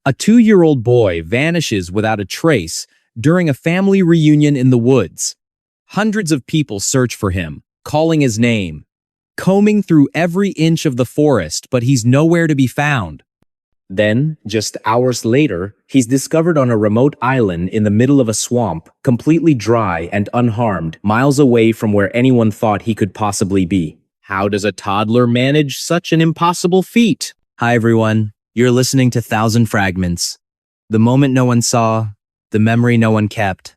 A 2-year-old boy vanishes without a trace during a family reunion in the woods. Hundreds of people search for him, calling his name, combing through every inch of the forest, but he's nowhere to be found. Then, just hours later, he's discovered on a remote island in the middle of a swamp, completely dry and unharmed, miles away from where anyone thought he could possibly be. How does a toddler manage such an impossible feat? Hi everyone, you're listening to Thousand Fragments. The moment no one saw, the memory no one kept.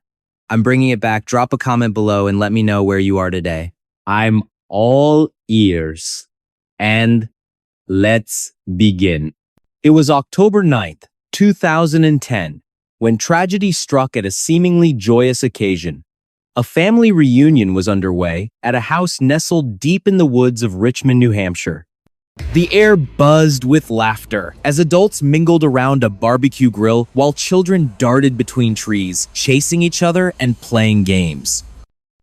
I'm bringing it back. Drop a comment below and let me know where you are today. I'm all ears. And let's begin. It was October 9th, 2010, when tragedy struck at a seemingly joyous occasion. A family reunion was underway at a house nestled deep in the woods of Richmond, New Hampshire. The air buzzed with laughter as adults mingled around a barbecue grill while children darted between trees, chasing each other and playing games.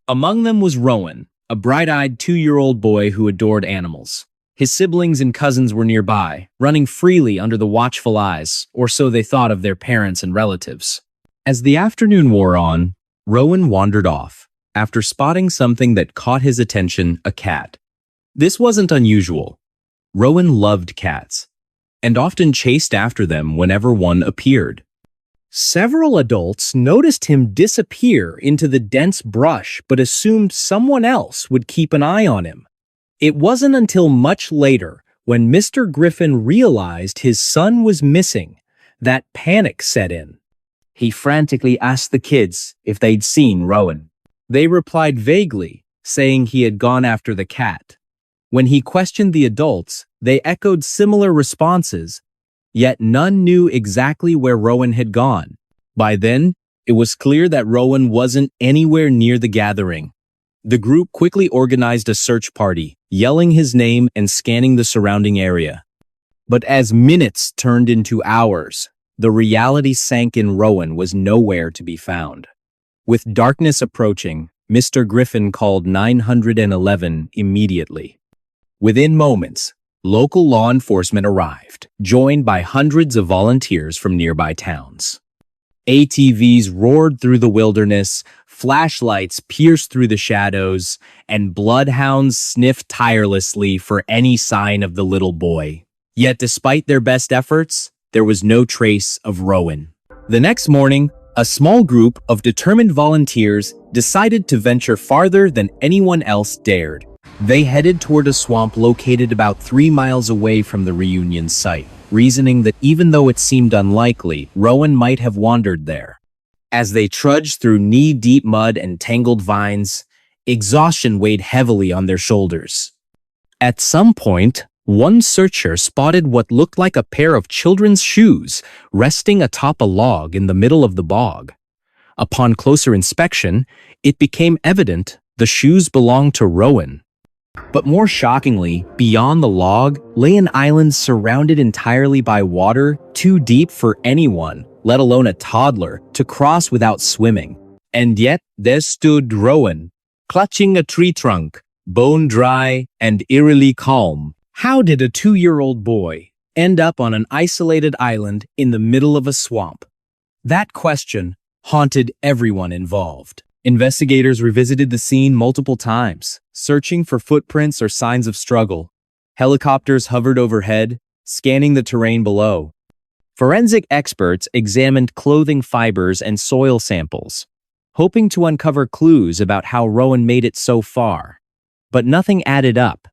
Among them was Rowan, a bright-eyed 2-year-old boy who adored animals. His siblings and cousins were nearby, running freely under the watchful eyes, or so they thought of their parents and relatives. As the afternoon wore on, Rowan wandered off, after spotting something that caught his attention, a cat. This wasn't unusual. Rowan loved cats, and often chased after them whenever one appeared. Several adults noticed him disappear into the dense brush but assumed someone else would keep an eye on him. It wasn't until much later, when Mr. Griffin realized his son was missing, that panic set in. He frantically asked the kids if they'd seen Rowan. They replied vaguely, saying he had gone after the cat. When he questioned the adults, they echoed similar responses, yet none knew exactly where Rowan had gone. By then, it was clear that Rowan wasn't anywhere near the gathering. The group quickly organized a search party, yelling his name and scanning the surrounding area. But as minutes turned into hours, the reality sank in. Rowan was nowhere to be found. With darkness approaching, Mr. Griffin called 911 immediately. Within moments, local law enforcement arrived, joined by hundreds of volunteers from nearby towns. ATVs roared through the wilderness, flashlights pierced through the shadows, and bloodhounds sniffed tirelessly for any sign of the little boy. Yet despite their best efforts, there was no trace of Rowan. The next morning, a small group of determined volunteers decided to venture farther than anyone else dared. They headed toward a swamp located about 3 miles away from the reunion site, reasoning that even though it seemed unlikely, Rowan might have wandered there. As they trudged through knee-deep mud and tangled vines, exhaustion weighed heavily on their shoulders. At some point, one searcher spotted what looked like a pair of children's shoes resting atop a log in the middle of the bog. Upon closer inspection, it became evident the shoes belonged to Rowan. But more shockingly, beyond the log lay an island surrounded entirely by water too deep for anyone, let alone a toddler, to cross without swimming. And yet there stood Rowan, clutching a tree trunk, bone dry and eerily calm. How did a 2-year-old boy end up on an isolated island in the middle of a swamp? That question haunted everyone involved. Investigators revisited the scene multiple times, searching for footprints or signs of struggle. Helicopters hovered overhead, scanning the terrain below. Forensic experts examined clothing fibers and soil samples, hoping to uncover clues about how Rowan made it so far. But nothing added up.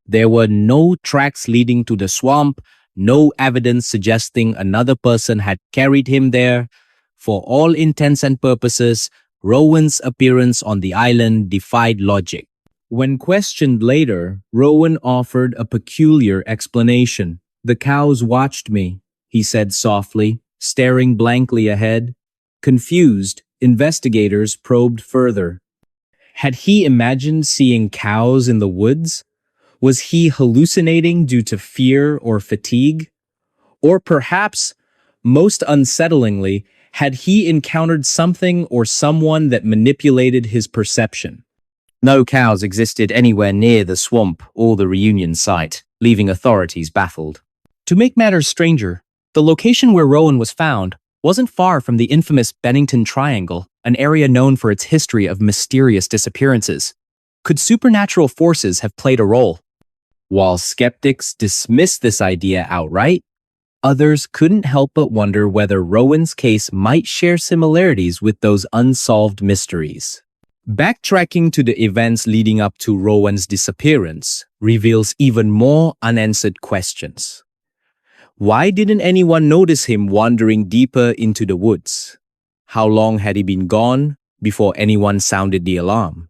There were no tracks leading to the swamp, no evidence suggesting another person had carried him there. For all intents and purposes, Rowan's appearance on the island defied logic. When questioned later, Rowan offered a peculiar explanation. "The cows watched me," he said softly, staring blankly ahead. Confused, investigators probed further. Had he imagined seeing cows in the woods? Was he hallucinating due to fear or fatigue? Or perhaps, most unsettlingly, had he encountered something or someone that manipulated his perception? No cows existed anywhere near the swamp or the reunion site, leaving authorities baffled. To make matters stranger, The location where Rowan was found wasn't far from the infamous Bennington Triangle, an area known for its history of mysterious disappearances. Could supernatural forces have played a role? While skeptics dismiss this idea outright, others couldn't help but wonder whether Rowan's case might share similarities with those unsolved mysteries. Backtracking to the events leading up to Rowan's disappearance reveals even more unanswered questions. Why didn't anyone notice him wandering deeper into the woods? How long had he been gone before anyone sounded the alarm?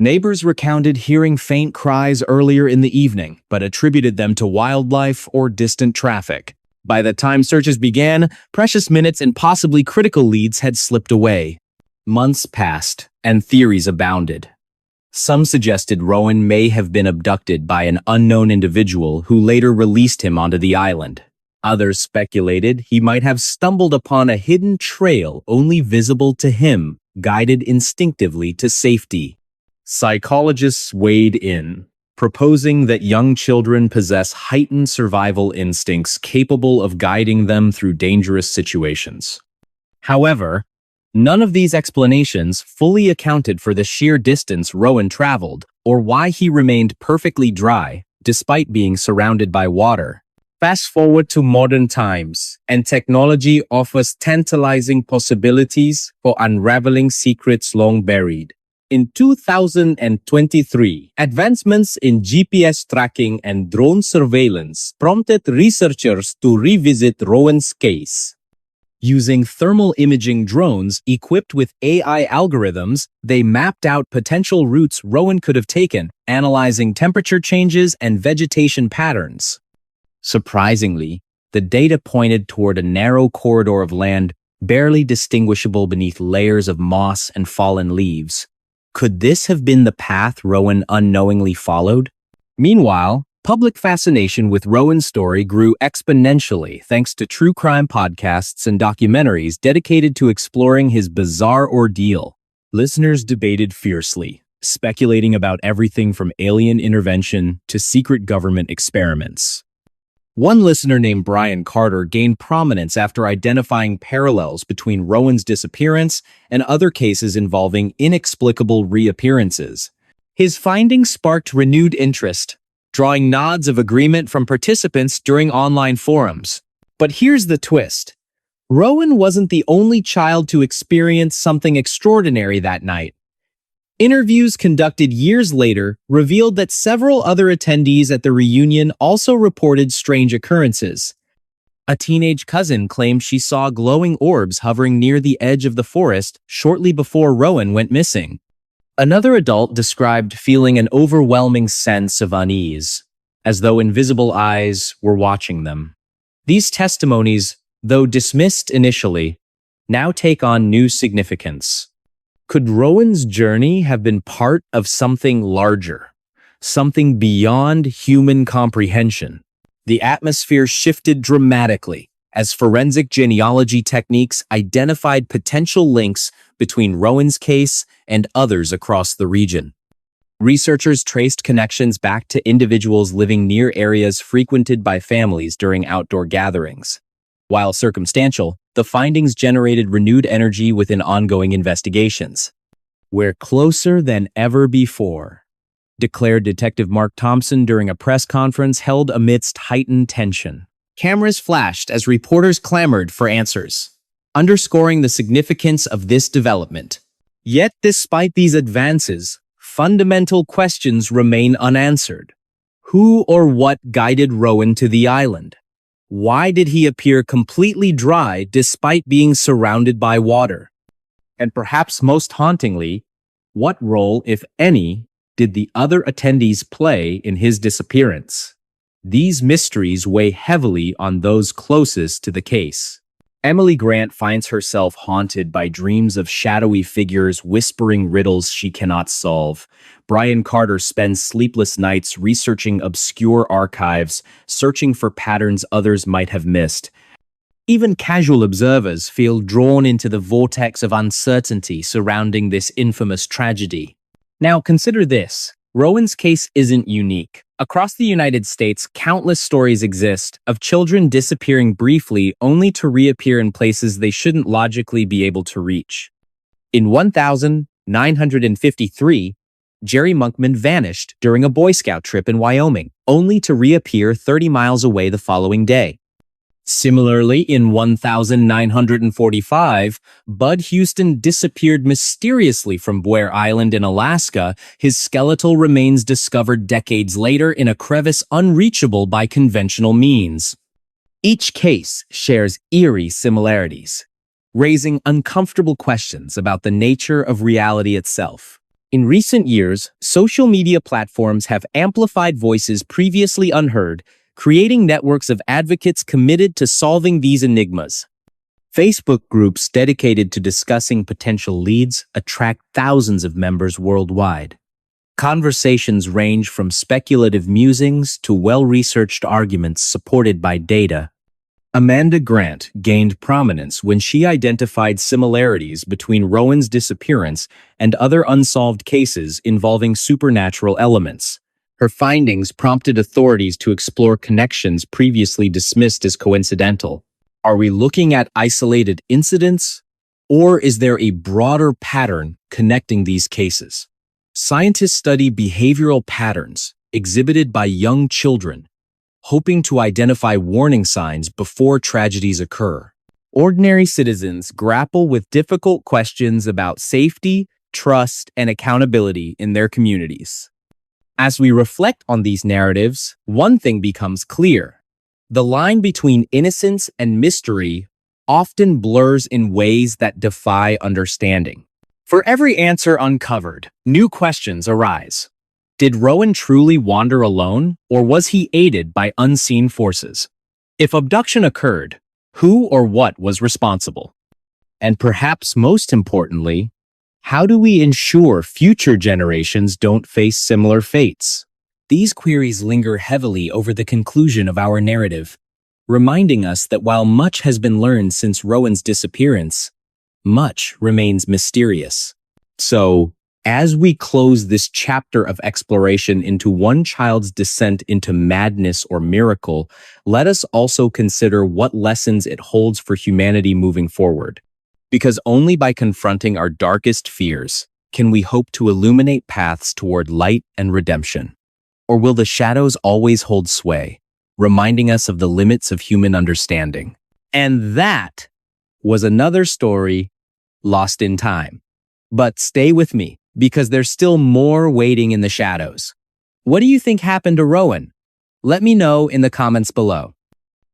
Neighbors recounted hearing faint cries earlier in the evening, but attributed them to wildlife or distant traffic. By the time searches began, precious minutes and possibly critical leads had slipped away. Months passed, and theories abounded. Some suggested Rowan may have been abducted by an unknown individual who later released him onto the island. Others speculated he might have stumbled upon a hidden trail only visible to him, guided instinctively to safety. Psychologists weighed in, proposing that young children possess heightened survival instincts capable of guiding them through dangerous situations. However, none of these explanations fully accounted for the sheer distance Rowan traveled or why he remained perfectly dry despite being surrounded by water. Fast forward to modern times, and technology offers tantalizing possibilities for unraveling secrets long buried. In 2023, advancements in GPS tracking and drone surveillance prompted researchers to revisit Rowan's case. Using thermal imaging drones equipped with AI algorithms, they mapped out potential routes Rowan could have taken, analyzing temperature changes and vegetation patterns. Surprisingly, the data pointed toward a narrow corridor of land barely distinguishable beneath layers of moss and fallen leaves. Could this have been the path Rowan unknowingly followed? Meanwhile, public fascination with Rowan's story grew exponentially thanks to true crime podcasts and documentaries dedicated to exploring his bizarre ordeal. Listeners debated fiercely, speculating about everything from alien intervention to secret government experiments. One listener named Brian Carter gained prominence after identifying parallels between Rowan's disappearance and other cases involving inexplicable reappearances. His findings sparked renewed interest, drawing nods of agreement from participants during online forums. But here's the twist. Rowan wasn't the only child to experience something extraordinary that night. Interviews conducted years later revealed that several other attendees at the reunion also reported strange occurrences. A teenage cousin claimed she saw glowing orbs hovering near the edge of the forest shortly before Rowan went missing. Another adult described feeling an overwhelming sense of unease, as though invisible eyes were watching them. These testimonies, though dismissed initially, now take on new significance. Could Rowan's journey have been part of something larger, something beyond human comprehension? The atmosphere shifted dramatically as forensic genealogy techniques identified potential links between Rowan's case and others across the region. Researchers traced connections back to individuals living near areas frequented by families during outdoor gatherings. While circumstantial, the findings generated renewed energy within ongoing investigations. "We're closer than ever before," declared Detective Mark Thompson during a press conference held amidst heightened tension. Cameras flashed as reporters clamored for answers, underscoring the significance of this development. Yet, despite these advances, fundamental questions remain unanswered. Who or what guided Rowan to the island? Why did he appear completely dry despite being surrounded by water? And perhaps most hauntingly, what role, if any, did the other attendees play in his disappearance? These mysteries weigh heavily on those closest to the case. Emily Grant finds herself haunted by dreams of shadowy figures whispering riddles she cannot solve. Brian Carter spends sleepless nights researching obscure archives, searching for patterns others might have missed. Even casual observers feel drawn into the vortex of uncertainty surrounding this infamous tragedy. Now consider this. Rowan's case isn't unique. Across the United States, countless stories exist of children disappearing briefly only to reappear in places they shouldn't logically be able to reach. In 1953, Jerry Monkman vanished during a Boy Scout trip in Wyoming, only to reappear 30 miles away the following day. Similarly, in 1945, Bud Houston disappeared mysteriously from Boyer Island in Alaska, his skeletal remains discovered decades later in a crevice unreachable by conventional means. Each case shares eerie similarities, raising uncomfortable questions about the nature of reality itself. In recent years, social media platforms have amplified voices previously unheard, creating networks of advocates committed to solving these enigmas. Facebook groups dedicated to discussing potential leads attract thousands of members worldwide. Conversations range from speculative musings to well-researched arguments supported by data. Amanda Grant gained prominence when she identified similarities between Rowan's disappearance and other unsolved cases involving supernatural elements. Her findings prompted authorities to explore connections previously dismissed as coincidental. Are we looking at isolated incidents, or is there a broader pattern connecting these cases? Scientists study behavioral patterns exhibited by young children, hoping to identify warning signs before tragedies occur. Ordinary citizens grapple with difficult questions about safety, trust, and accountability in their communities. As we reflect on these narratives, one thing becomes clear. The line between innocence and mystery often blurs in ways that defy understanding. For every answer uncovered, new questions arise. Did Rowan truly wander alone, or was he aided by unseen forces? If abduction occurred, who or what was responsible? And perhaps most importantly, how do we ensure future generations don't face similar fates? These queries linger heavily over the conclusion of our narrative, reminding us that while much has been learned since Rowan's disappearance, much remains mysterious. So, as we close this chapter of exploration into one child's descent into madness or miracle, let us also consider what lessons it holds for humanity moving forward. Because only by confronting our darkest fears can we hope to illuminate paths toward light and redemption. Or will the shadows always hold sway, reminding us of the limits of human understanding? And that was another story lost in time. But stay with me, because there's still more waiting in the shadows. What do you think happened to Rowan? Let me know in the comments below.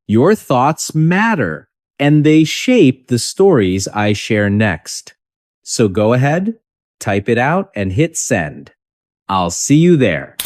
Your thoughts matter, and they shape the stories I share next. So go ahead, type it out, and hit send. I'll see you there.